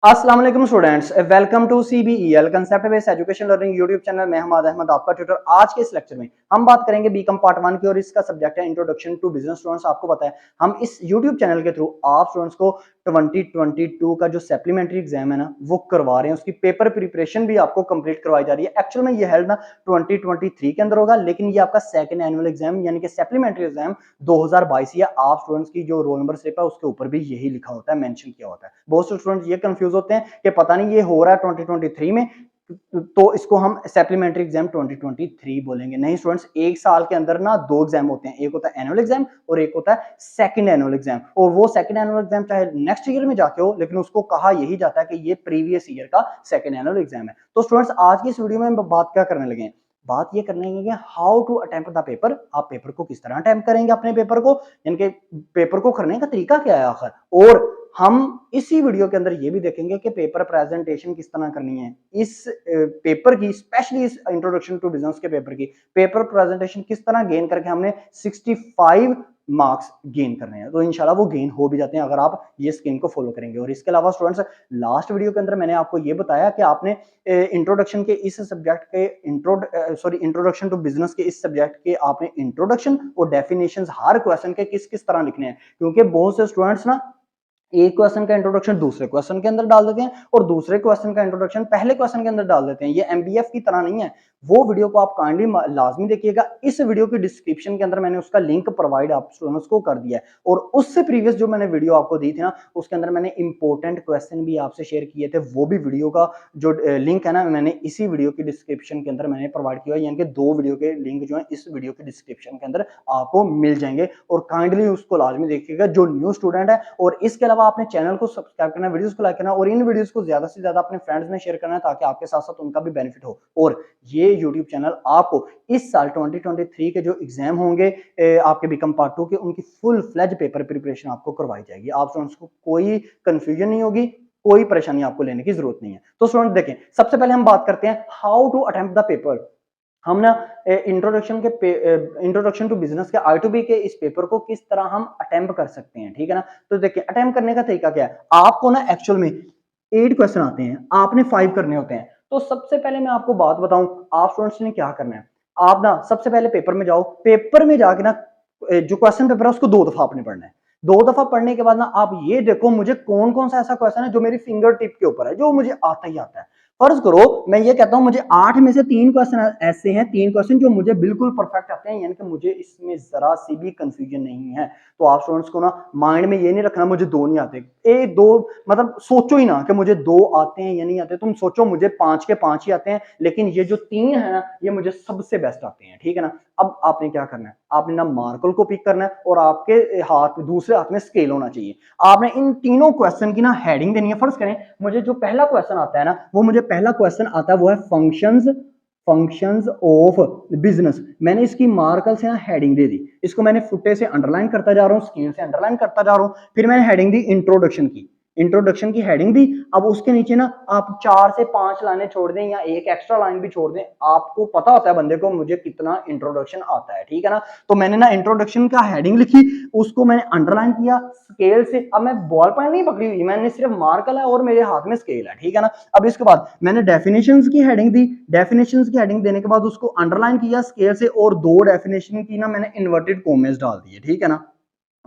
अस्सलाम वालेकुम students, welcome to CBEL concept based education learning YouTube channel में हमाद अहमद आपका ट्यूटर। आज के इस लेक्चर में हम बात करेंगे बीकॉम पार्ट 1 की और इसका सब्जेक्ट है इंट्रोडक्शन टू बिजनेस। स्टूडेंट्स, आपको पता है हम इस यूट्यूब चैनल के थ्रू आप स्टूडेंट्स को 2022 का जो सप्लीमेंट्री एग्जाम है ना वो करवा रहे हैं, उसकी पेपर प्रिपरेशन भी आपको कंप्लीट करवाई जा रही है। एक्चुअल में ये हेल्ड ना 2023 के अंदर होगा, लेकिन ये आपका सेकंड एनुअल एग्जाम यानी कि सप्लीमेंट्री एग्जाम 2022 या आप स्टूडेंट्स की जो रोल नंबर स्लिप है उसके ऊपर भी यही लिखा होता है, मेंशन किया होता है। बहुत से स्टूडेंट्स ये कंफ्यूज होते हैं कि पता नहीं ये हो रहा है 2023 में तो इसको हम सप्लीमेंट्री एग्जाम 2023 बोलेंगे। नहीं स्टूडेंट्स, एक साल के अंदर ना दो एग्जाम होते हैं, एक होता है एनुअल एग्जाम और एक होता है सेकंड एनुअल एग्जाम। और वो सेकंड एनुअल एग्जाम चाहे नेक्स्ट ईयर में जाके हो, लेकिन उसको कहा यही जाता है कि ये प्रीवियस ईयर का सेकंड एनुअल एग्जाम है। तो स्टूडेंट्स, आज की इस वीडियो में हम बात क्या करने लगे हैं, बात ये करने लगे how to attempt the paper. आप पेपर को किस तरह अटेम्प्ट करेंगे, अपने पेपर को, यानी कि पेपर को करने का तरीका क्या है आखिर। और हम इसी वीडियो के अंदर ये भी देखेंगे कि पेपर प्रेजेंटेशन किस तरह करनी है, इस पेपर की, स्पेशली इस इंट्रोडक्शन टू बिजनेस के पेपर की पेपर प्रेजेंटेशन किस तरह गेन करके हमने 65 मार्क्स गेन करने हैं। तो इंशाल्लाह वो गेन हो भी जाते हैं अगर आप ये स्कीम को फॉलो करेंगे। और इसके अलावा स्टूडेंट्स, लास्ट वीडियो के अंदर मैंने आपको ये बताया कि आपने इंट्रोडक्शन के इस सब्जेक्ट के इंट्रोडक्शन टू बिजनेस के इस सब्जेक्ट के आपने इंट्रोडक्शन और डेफिनेशंस हर क्वेश्चन के किस किस तरह लिखने हैं, क्योंकि बहुत से स्टूडेंट्स ना एक क्वेश्चन का इंट्रोडक्शन दूसरे क्वेश्चन के अंदर डाल देते हैं और दूसरे क्वेश्चन का इंट्रोडक्शन पहले क्वेश्चन के अंदर डाल देते हैं। ये एमबीएफ की तरह नहीं है। वो वीडियो को आप काइंडली लाजमी देखिएगा। इस वीडियो की डिस्क्रिप्शन के अंदर मैंने उसका लिंक प्रोवाइड आप स्टूडेंट्स को कर दिया है, और उससे प्रीवियस जो मैंने वीडियो आपको दी थी ना उसके अंदर मैंने इंपॉर्टेंट क्वेश्चन भी आपसे शेयर किए थे। वो भी वीडियो का जो लिंक है ना मैंने इसी वीडियो की डिस्क्रिप्शन के अंदर मैंने प्रोवाइड किया है, यानी कि दो वीडियो के लिंक जो है इस वीडियो की डिस्क्रिप्शन के अंदर आपको मिल जाएंगे। और काइंडली उसको लाजमी देखिएगा जो न्यू स्टूडेंट है। और इसके अलावा आपने चैनल को सब्सक्राइब करना, वीडियोस को लाइक करना और इन वीडियोस को ज्यादा से ज्यादा अपने फ्रेंड्स में शेयर करना है, ताकि आपके साथ साथ उनका भी बेनिफिट हो। और ये यूट्यूब चैनल आपको इस साल 2023 के जो एग्जाम होंगे आपके बीकॉम पार्ट 2 के, उनकी फुल फ्लेज पेपर प्रिपरेशन आपको करवाई जाएगी। आप स्टूडेंट्स को कोई कंफ्यूजन नहीं होगी, कोई परेशानी आपको लेने की जरूरत नहीं है। तो स्टूडेंट देखें, सबसे पहले हम बात करते हैं how to attempt the paper. हम ना इंट्रोडक्शन टू बिजनेस के I2B के इस पेपर को किस तरह हम अटेम्प्ट कर सकते हैं, ठीक है ना। तो देखिए, अटेम्प्ट करने का तरीका क्या है। आपको ना एक्चुअल में 8 क्वेश्चन आते हैं, आपने 5 करने होते हैं। तो सबसे पहले मैं आपको बात बताऊं, आप स्टूडेंट्स ने क्या करना है। आप ना सबसे पहले पेपर में जाओ, पेपर में जाके ना जो क्वेश्चन पेपर है उसको 2 दफा आपने पढ़ना है। 2 दफा पढ़ने के बाद ना आप ये देखो मुझे कौन कौन सा ऐसा क्वेश्चन है जो मेरी फिंगर टिप के ऊपर है, जो मुझे आता ही आता है। फर्ज करो मैं ये कहता हूं मुझे 8 में से 3 क्वेश्चन ऐसे हैं, 3 क्वेश्चन जो मुझे बिल्कुल परफेक्ट आते हैं, यानी कि मुझे इसमें जरा सी भी कंफ्यूजन नहीं है। तो आप स्टूडेंट्स को ना माइंड में ये नहीं रखना मुझे 2 नहीं आते, एक दो मतलब सोचो ही ना कि मुझे 2 आते हैं या नहीं आते। तुम सोचो मुझे 5 के 5 ही आते हैं, लेकिन ये जो 3 है ना ये मुझे सबसे बेस्ट आते हैं, ठीक है ना। अब आपने क्या करना है, आपने ना मार्कर को पिक करना है और आपके हाथ दूसरे हाथ में स्केल होना चाहिए। आपने इन तीनों क्वेश्चन की ना हेडिंग देनी है। फर्स्ट करें, मुझे जो पहला क्वेश्चन आता है ना वो मुझे पहला क्वेश्चन आता है वो है फंक्शंस ऑफ बिजनेस। मैंने इसकी मार्कर से ना हेडिंग दे दी, इसको मैंने फुटे से अंडरलाइन करता जा रहा हूँ, स्केल से अंडरलाइन करता जा रहा हूँ। फिर मैंने हेडिंग दी इंट्रोडक्शन की हेडिंग दी। अब उसके नीचे ना आप 4 से 5 लाइनें छोड़ दें या एक एक्स्ट्रा लाइन भी छोड़ दें, आपको पता होता है बंदे को मुझे कितना इंट्रोडक्शन आता है, ठीक है ना। तो मैंने ना इंट्रोडक्शन का हेडिंग लिखी, उसको मैंने अंडरलाइन किया स्केल से। अब मैं बॉल पॉइंट नहीं पकड़ी हुई, मैंने सिर्फ मार्कर है और मेरे हाथ में स्केल है, ठीक है ना। अब इसके बाद मैंने डेफिनेशंस की हेडिंग दी, डेफिनेशंस की हेडिंग देने के बाद उसको अंडरलाइन किया स्केल से, और 2 डेफिनेशन की ना मैंने इन्वर्टेड कॉमेस डाल दिए, ठीक है ना।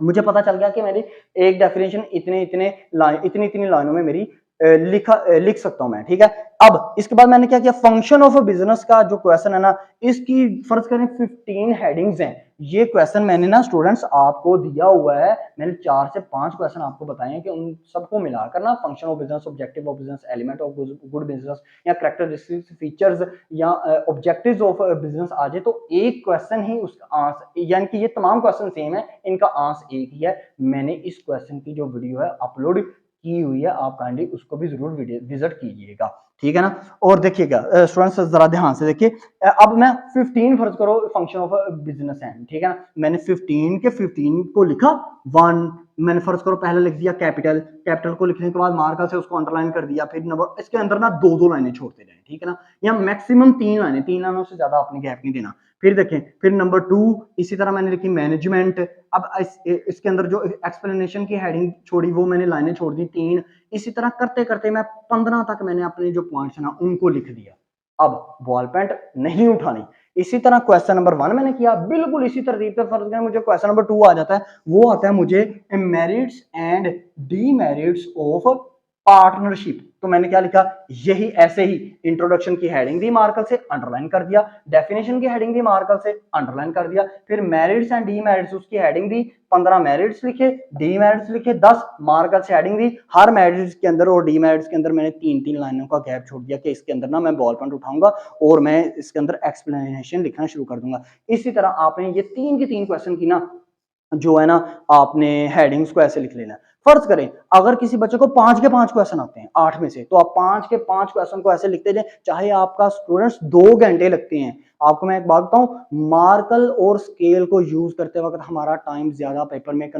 मुझे पता चल गया कि मेरी एक डेफिनेशन इतने इतनी लाइनों में मेरी लिख सकता हूं मैं, ठीक है। अब इसके बाद मैंने क्या किया, फंक्शन ऑफ अ बिजनेस का जो क्वेश्चन है ना इसकी फर्ज करें 15 हेडिंग्स हैं। ये क्वेश्चन मैंने ना स्टूडेंट्स आपको दिया हुआ है, मैंने 4 से 5 क्वेश्चन आपको बताए हैं कि उन सबको मिलाकर ना function of business, objective of business, element of good business या कैरेक्टरिस्टिक्स फीचर्स या ऑब्जेक्टिव्स ऑफ बिजनेस आ जाए तो एक क्वेश्चन ही उसका आंसर, यानी कि ये तमाम क्वेश्चन सेम है, इनका आंसर एक ही है। मैंने इस क्वेश्चन की जो वीडियो है अपलोड की हुई है, आप काइंडली उसको भी जरूर विजिट कीजिएगा, ठीक है ना। और देखिएगा स्टूडेंट्स जरा ध्यान से देखिए, अब मैं 15 फर्ज करो फंक्शन ऑफ बिजनेस है, ठीक है ना। मैंने 15 के 15 को लिखा, 1 मैंने फर्ज करो पहले लिख दिया कैपिटल को लिखने के बाद मार्कर से उसको अंडरलाइन कर दिया। फिर नंबर इसके अंदर ना 2 लाइनें छोड़ते जाए, ठीक है ना, या मैक्सिमम 3 लाइनों से ज्यादा आपने गैप नहीं देना। फिर देखें, फिर नंबर 2 इसी तरह मैंने लिखी मैनेजमेंट। अब इसके अंदर जो एक्सप्लेनेशन की हेडिंग छोड़ी वो मैंने लाइनें छोड़ दी 3, इसी तरह करते करते मैं 15 तक मैंने अपने जो पॉइंट्स है ना उनको लिख दिया। अब बॉल पेंट नहीं उठानी। इसी तरह क्वेश्चन नंबर 1 मैंने किया, बिल्कुल इसी तरतीब पे फर्ज करें मुझे क्वेश्चन नंबर 2 आ जाता है, वो आता है मुझे merits and demerits of partnership. तो मैंने क्या लिखा, यही ऐसे ही इंट्रोडक्शन की हेडिंग दी मार्कर से, अंडरलाइन कर दिया, डेफिनेशन की हेडिंग दी मार्कर से, अंडरलाइन कर दिया, फिर मेरिट्स एंड डीमेरिट्स उसकी हेडिंग दी, 15 मेरिट्स लिखे, डीमेरिट्स लिखे 10, मार्कर से हेडिंग दी, हर मेरिट्स के अंदर और डीमेरिट्स के अंदर मैंने 3-3 लाइनों का गैप छोड़ दिया कि इसके अंदर ना मैं बॉल पॉइंट उठाऊंगा और मैं इसके अंदर एक्सप्लेनेशन लिखना शुरू कर दूंगा। इसी तरह आपने ये 3 के 3 क्वेश्चन की ना जो है ना आपने हेडिंग्स को ऐसे लिख लेना। फर्ज करें अगर किसी बच्चे को 5 के 5 क्वेश्चन आते हैं 8 में से, तो आप 5 के 5 क्वेश्चन को ऐसे लिखते जाए, चाहे आपका स्टूडेंट्स 2 घंटे लगते हैं। आपको मैं एक बात बताऊं, मार्कर और स्केल को यूज करते वक्त हमारा टाइम ज्यादा पेपर में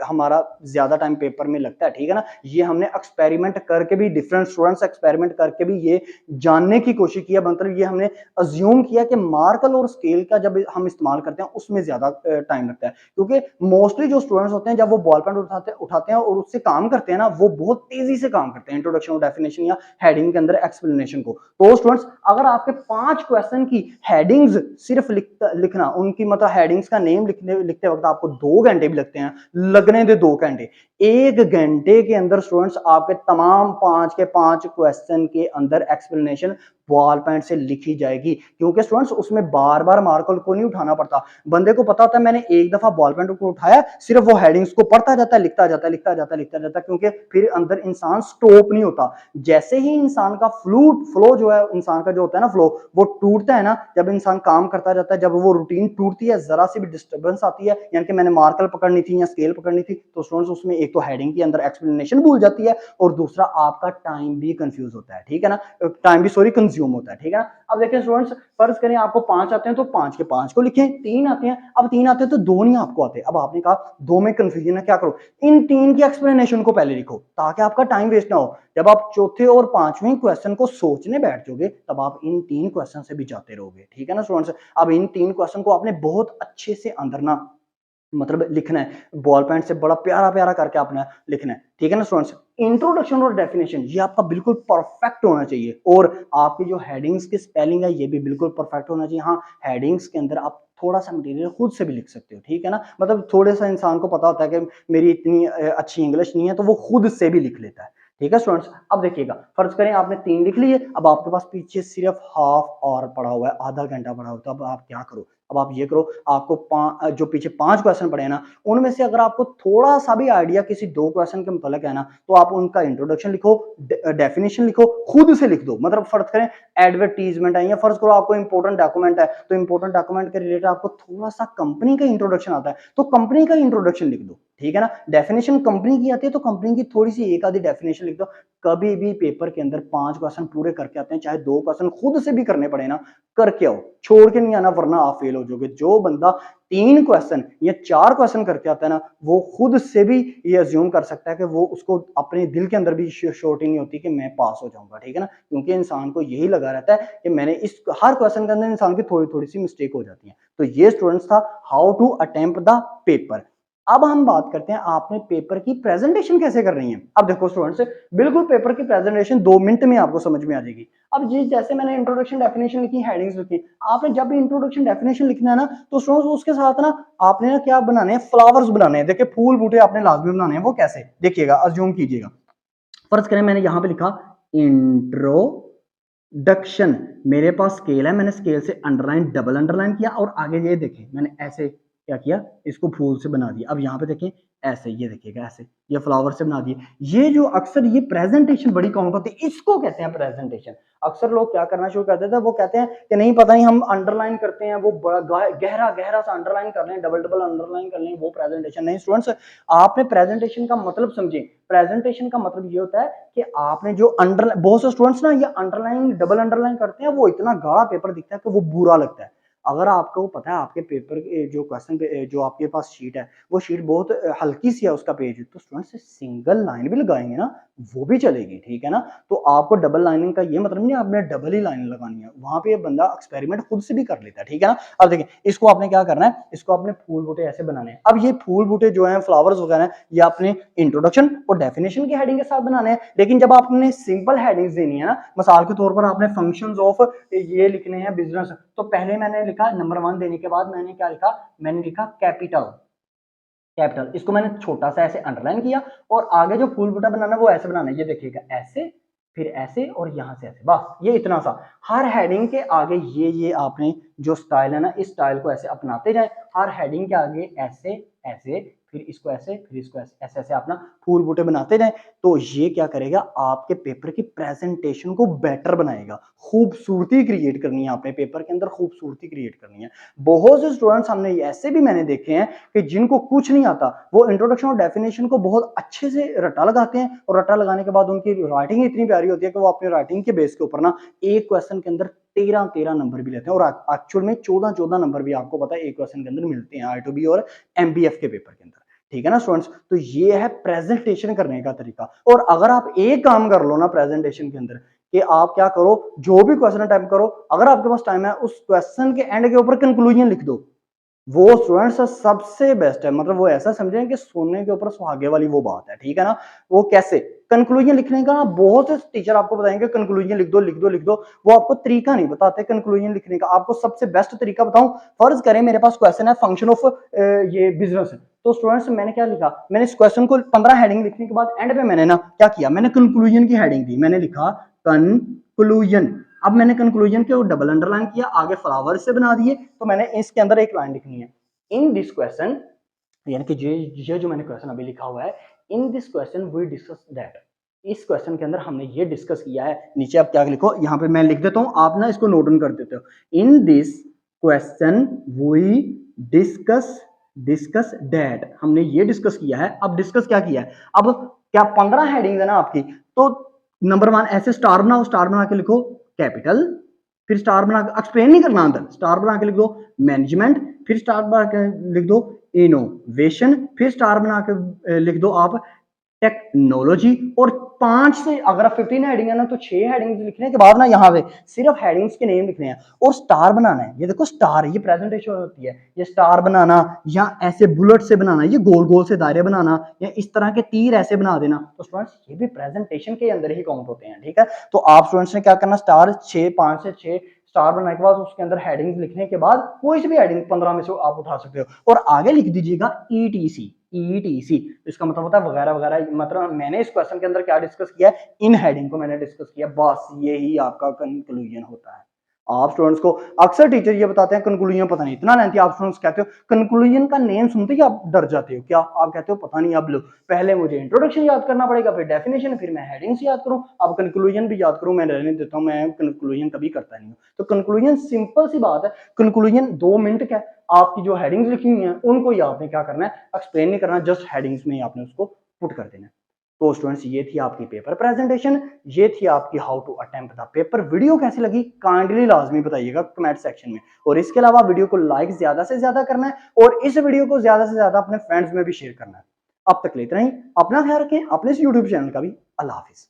हमारा ज्यादा टाइम पेपर में लगता है, ठीक है ना। ये हमने एक्सपेरिमेंट करके भी, डिफरेंट स्टूडेंट्स एक्सपेरिमेंट करके भी ये जानने की कोशिश किया, मतलब ये हमने अज्यूम किया कि मार्कर और स्केल का जब हम इस्तेमाल करते हैं उसमें ज्यादा टाइम लगता है, क्योंकि मोस्टली जो स्टूडेंट्स होते हैं जब वो बॉल पेन उठाते हैं और उससे काम करते हैं ना, वो बहुत तेजी से काम करते हैं इंट्रोडक्शन और डेफिनेशन या हेडिंग के अंदर एक्सप्लेनेशन को। तो स्टूडेंट्स अगर आपके 5 क्वेश्चन की हेडिंग्स सिर्फ लिखना, उनकी मतलब हेडिंग्स का नेम लिखते वक्त आपको 2 घंटे भी लगते हैं, लगने दे 2 घंटे, 1 घंटे के अंदर स्टूडेंट्स आपके तमाम 5 के 5 क्वेश्चन के अंदर एक्सप्लेनेशन बॉल पेन से लिखी जाएगी, क्योंकि स्टूडेंट्स उसमें बार बार मार्कर को नहीं उठाना पड़ता। बंदे को पता होता है मैंने एक दफा बॉल पेन को उठाया, सिर्फ वो हेडिंग्स को पढ़ता जाता है, लिखता जाता है, लिखता जाता है, लिखता जाता है, क्योंकि फिर अंदर इंसान स्टॉप नहीं होता। जैसे ही इंसान का फ्लो जो है, इंसान का जो होता है ना फ्लो, वो टूटता है ना, जब इंसान काम करता जाता है, जब वो रूटीन टूटती है, जरा सी भी डिस्टर्बेंस आती है, यानी कि मैंने मार्कर पकड़नी थी या स्केल पकड़नी थी, तो स्टूडेंट्स उसमें एक तो हेडिंग के अंदर एक्सप्लेनेशन भूल जाती है और दूसरा आपका टाइम भी कंफ्यूज होता है, ठीक है ना, टाइम भी सॉरी कंज्यूम होता है, ठीक है ना। अब देखिए स्टूडेंट्स, फर्ज करें आपको 5 आते हैं तो 5 के 5 को लिखें, 3 आते हैं, अब 3 आते हैं तो 2 नहीं आपको आते, अब आपने कहा 2 में कंफ्यूजन है, क्या करो, इन 3 की एक्सप्लेनेशन को पहले लिखो ताकि आपका टाइम वेस्ट ना हो। जब आप चौथे और 5वें क्वेश्चन को सोचने बैठ जाओगे तब आप इन 3 क्वेश्चन से भी जाते रहोगे, ठीक है ना स्टूडेंट्स। अब इन 3 क्वेश्चन को आपने बहुत अच्छे से अंदर ना मतलब लिखना है, बॉल पेन से बड़ा प्यारा प्यारा करके आपने लिखना है, ठीक है ना स्टूडेंट्स। इंट्रोडक्शन और डेफिनेशन ये आपका बिल्कुल परफेक्ट होना चाहिए, और आपकी जो हेडिंग्स की स्पेलिंग है ये भी बिल्कुल परफेक्ट होना चाहिए। हाँ, हेडिंग्स के अंदर आप थोड़ा सा मटेरियल खुद से भी लिख सकते हो, ठीक है ना, मतलब थोड़े सा इंसान को पता होता है कि मेरी इतनी अच्छी इंग्लिश नहीं है, तो वो खुद से भी लिख लेता है, ठीक है स्टूडेंट्स। अब देखिएगा, फर्ज करें आपने 3 लिख लिए, अब आपके पास पीछे सिर्फ हाफ आवर पड़ा हुआ है, आधा घंटा पड़ा हुआ है, तो अब आप क्या करो, अब आप ये करो, आपको जो पीछे 5 क्वेश्चन पड़े हैं ना, उनमें से अगर आपको थोड़ा सा भी आइडिया किसी 2 क्वेश्चन के मुतालिक है ना, तो आप उनका इंट्रोडक्शन लिखो, डेफिनेशन लिखो, खुद से लिख दो। मतलब फर्ज करें एडवर्टीजमेंट है, या फर्ज करो आपको इंपॉर्टेंट डॉक्यूमेंट है, तो इंपॉर्टेंट डॉक्यूमेंट के रिलेटेड आपको थोड़ा सा कंपनी का इंट्रोडक्शन आता है, तो कंपनी का इंट्रोडक्शन लिख दो, ठीक है ना। डेफिनेशन कंपनी की आती है तो कंपनी की थोड़ी सी एक आधी डेफिनेशन लिख दो। कभी भी पेपर के अंदर 5 क्वेश्चन पूरे करके आते हैं, चाहे 2 क्वेश्चन खुद से भी करने पड़े ना, करके आओ, छोड़ के नहीं आना, वरना आप फेल हो जाओगे। जो बंदा 3 क्वेश्चन या 4 क्वेश्चन करके आता है ना, वो खुद से भी ये अज्यूम कर सकता है कि वो, उसको अपने दिल के अंदर भी श्योरिटी नहीं होती कि मैं पास हो जाऊंगा, ठीक है ना, क्योंकि इंसान को यही लगा रहता है कि मैंने इस हर क्वेश्चन के अंदर इंसान की थोड़ी थोड़ी सी मिस्टेक हो जाती है। तो ये स्टूडेंट्स था how to attempt the paper. अब हम बात करते हैं आपने पेपर की प्रेजेंटेशन कैसे कर रही है। अब देखो स्टूडेंट्स, बिल्कुल पेपर की प्रेजेंटेशन 2 मिनट में आपको समझ में आ जाएगी। अब जी जैसे मैंने इंट्रोडक्शन डेफिनेशन लिखी, हेडिंग्स लिखी, आपने जब भी इंट्रोडक्शन डेफिनेशन लिखना है ना, तो स्टूडेंट्स उसके साथ ना आपने ना क्या बनाने हैं, फ्लावर्स बनाने हैं। देखिए फूल बूटे आपने लाजमी बनाने हैं, वो कैसे देखिएगा, अज्यूम कीजिएगा। फर्ज करें मैंने यहां पे लिखा इंट्रोडक्शन, मेरे पास स्केल है, मैंने स्केल से अंडरलाइन डबल अंडरलाइन किया, और आगे ये देखें मैंने ऐसे क्या किया, इसको फूल से बना दिया। अब यहाँ पे देखें ऐसे, ये देखिएगा ऐसे, ये फ्लावर से बना दिए। ये जो अक्सर ये प्रेजेंटेशन बड़ी काउंट होती है, इसको कहते हैं प्रेजेंटेशन। अक्सर लोग क्या करना शुरू कर देते हैं, वो कहते हैं कि नहीं पता नहीं, हम अंडरलाइन करते हैं, वो बड़ा गहरा गहरा सा अंडरलाइन कर लें, डबल डबल अंडरलाइन कर लें, वो प्रेजेंटेशन नहीं। स्टूडेंट्स आपने प्रेजेंटेशन का मतलब समझे, प्रेजेंटेशन का मतलब ये होता है कि आपने जो अंडरलाइन, बहुत से स्टूडेंट्स ना ये अंडरलाइन डबल अंडरलाइन करते हैं, वो इतना गाढ़ा पेपर दिखता है कि वो बुरा लगता है। अगर आपको पता है आपके पेपर जो क्वेश्चन जो आपके पास शीट है वो शीट बहुत हल्की सी है उसका पेज, तो स्टूडेंट्स सिंगल लाइन भी लगाएंगे ना वो भी चलेगी, ठीक है ना। तो आपको डबल लाइनिंग का ये मतलब नहीं आपने डबल ही लाइन लगानी है, वहां पे बंदा एक्सपेरिमेंट खुद से भी कर लेता है, ठीक है ना। अब देखिए इसको आपने क्या करना है, इसको आपने फूल बूटे ऐसे बनाने हैं। अब ये फूल बूटे जो है फ्लावर्स वगैरह है ये आपने इंट्रोडक्शन और डेफिनेशन की हेडिंग के साथ बनाने हैं, लेकिन जब आपने सिंपल हेडिंग्स देनी है ना, मिसाल के तौर पर आपने फंक्शंस ऑफ ये लिखने हैं बिजनेस, तो पहले मैंने लिखा नंबर 1 देने के बाद मैंने क्या लिखा, मैंने लिखा कैपिटल, कैपिटल इसको मैंने छोटा सा ऐसे अंडरलाइन किया, और आगे जो फूल बूटा बनाना है वो ऐसे बनाना है, ये देखिएगा ऐसे, फिर ऐसे और यहां से ऐसे, बस ये इतना सा। हर हेडिंग के आगे ये आपने जो स्टाइल है ना इस स्टाइल को ऐसे अपनाते जाए, हर हेडिंग के आगे ऐसे ऐसे, फिर इसको ऐसे, फिर इसको ऐसे ऐसे ऐसे अपना फूल बूटे बनाते जाए। तो ये क्या करेगा, आपके पेपर की प्रेजेंटेशन को बेटर बनाएगा, खूबसूरती क्रिएट करनी है आपने पेपर के अंदर, खूबसूरती क्रिएट करनी है। बहुत से स्टूडेंट्स हमने ऐसे भी मैंने देखे हैं कि जिनको कुछ नहीं आता वो इंट्रोडक्शन और डेफिनेशन को बहुत अच्छे से रट्टा लगाते हैं, और रट्टा लगाने के बाद उनकी राइटिंग इतनी प्यारी होती है कि वो अपनी राइटिंग के बेस के ऊपर ना एक क्वेश्चन के अंदर 13 नंबर भी लेते हैं, और एक्चुअल में 14 नंबर भी आपको पता है एक क्वेश्चन के अंदर मिलते हैं आईटोबी और एमबीएफ के पेपर के अंदर, ठीक है ना स्टूडेंट्स। तो ये है प्रेजेंटेशन करने का तरीका। और अगर आप एक काम कर लो ना प्रेजेंटेशन के अंदर कि आप क्या करो, जो भी क्वेश्चन अटेम्प्ट करो, अगर आपके पास टाइम है उस क्वेश्चन के एंड के ऊपर कंक्लूजन लिख दो, वो स्टूडेंट्स सबसे बेस्ट है। मतलब वो ऐसा समझें कि सोने के ऊपर सुहागे वाली वो बात है, ठीक है ना। वो कैसे, कंक्लूजन लिखने का ना बहुत से टीचर आपको बताएंगे कंक्लूजन लिख दो लिख दो लिख दो, वो आपको तरीका नहीं बताते कंक्लूजन लिखने का। आपको सबसे बेस्ट तरीका बताऊं, फर्ज करें मेरे पास क्वेश्चन है फंक्शन ऑफ ये बिजनेस, तो स्टूडेंट्स मैंने क्या लिखा, मैंने इस क्वेश्चन को 15 हेडिंग लिखने के बाद एंड पे मैंने ना क्या किया, मैंने कंक्लूजन की हेडिंग दी, मैंने लिखा कंक्लूजन। अब मैंने कंक्लूजन के डबल अंडरलाइन किया, आगे फ्लावर से बना दिए, तो मैंने इसके अंदर एक लाइन लिखनी है, इन दिस क्वेश्चन, यानी कि ये जो मैंने क्वेश्चन अभी लिखा हुआ है, in this question we discuss that, इस क्वेश्चन के अंदर हमने ये डिस्कस किया है। नीचे आप क्या लिखो, यहाँ पे मैं लिख देता हूँ, आप ना इसको नोट डाउन कर देते हो, in this question we discuss discuss that, हमने ये डिस्कस किया है। अब डिस्कस क्या किया है, अब क्या 15 हेडिंग है ना आपकी, तो नंबर 1 ऐसे स्टार बनाओ, स्टार बना के लिखो कैपिटल, फिर स्टार बना के एक्सप्लेन नहीं करना, अंदर स्टार बना के लिख दो मैनेजमेंट, फिर स्टार बना के लिख दो इनोवेशन, फिर स्टार बना के लिख दो आप टेक्नोलॉजी। और 5 से अगर 15 हेडिंग है ना तो 6 हेडिंग्स लिखने के बाद ना यहाँ पे सिर्फ हेडिंग्स के नेम लिखने हैं और स्टार बनाना है। ये देखो स्टार, ये प्रेजेंटेशन होती है, ये स्टार बनाना या ऐसे बुलेट से बनाना, ये गोल गोल से दायरे बनाना या इस तरह के तीर ऐसे बना देना, तो स्टूडेंट्स ये भी प्रेजेंटेशन के अंदर ही काउंट होते हैं, ठीक है। तो आप स्टूडेंट्स ने क्या करना, स्टार 5 से 6 स्टार बनाने के बाद उसके अंदर हेडिंग्स लिखने के बाद कोई सी भी हेडिंग 15 में से आप उठा सकते हो और आगे लिख दीजिएगा ईटीसी, ईटीसी, इसका मतलब होता है वगैरह वगैरह। मतलब मैंने इस क्वेश्चन के अंदर क्या डिस्कस किया है, इन हेडिंग को मैंने डिस्कस किया, बस यही आपका कंक्लूजन होता है। आप स्टूडेंट्स को अक्सर टीचर ये बताते हैं कंक्लूजन पता नहीं इतना लेंथी, आप स्टूडेंट्स कहते हो कंक्लूजन का नेम सुनते ही आप डर जाते हो, क्या आप कहते हो पता नहीं, अब लो पहले मुझे इंट्रोडक्शन याद करना पड़ेगा, फिर डेफिनेशन, फिर मैं हेडिंग्स याद करूं, अब कंक्लूजन भी याद करूं, मैं रहने देता हूं, मैं कंक्लूजन कभी करता नहीं हूं। तो कंक्लूजन सिंपल सी बात है, कंक्लूजन 2 मिनट का, आपकी जो हेडिंग्स लिखी हुई हैं उनको ही आपने क्या करना है, एक्सप्लेन नहीं करना, जस्ट हेडिंग्स में ही आपने उसको पुट कर देना है। तो स्टूडेंट्स ये थी आपकी पेपर प्रेजेंटेशन, ये थी आपकी how to attempt the paper. Video कैसी लगी काइंडली लाजमी बताइएगा कमेंट सेक्शन में, और इसके अलावा वीडियो को लाइक ज्यादा से ज्यादा करना है और इस वीडियो को ज्यादा से ज्यादा अपने फ्रेंड्स में भी शेयर करना है। अब तक ले इतना ही, अपना ख्याल रखें, अपने इस यूट्यूब चैनल का भी। अल्लाह हाफिज।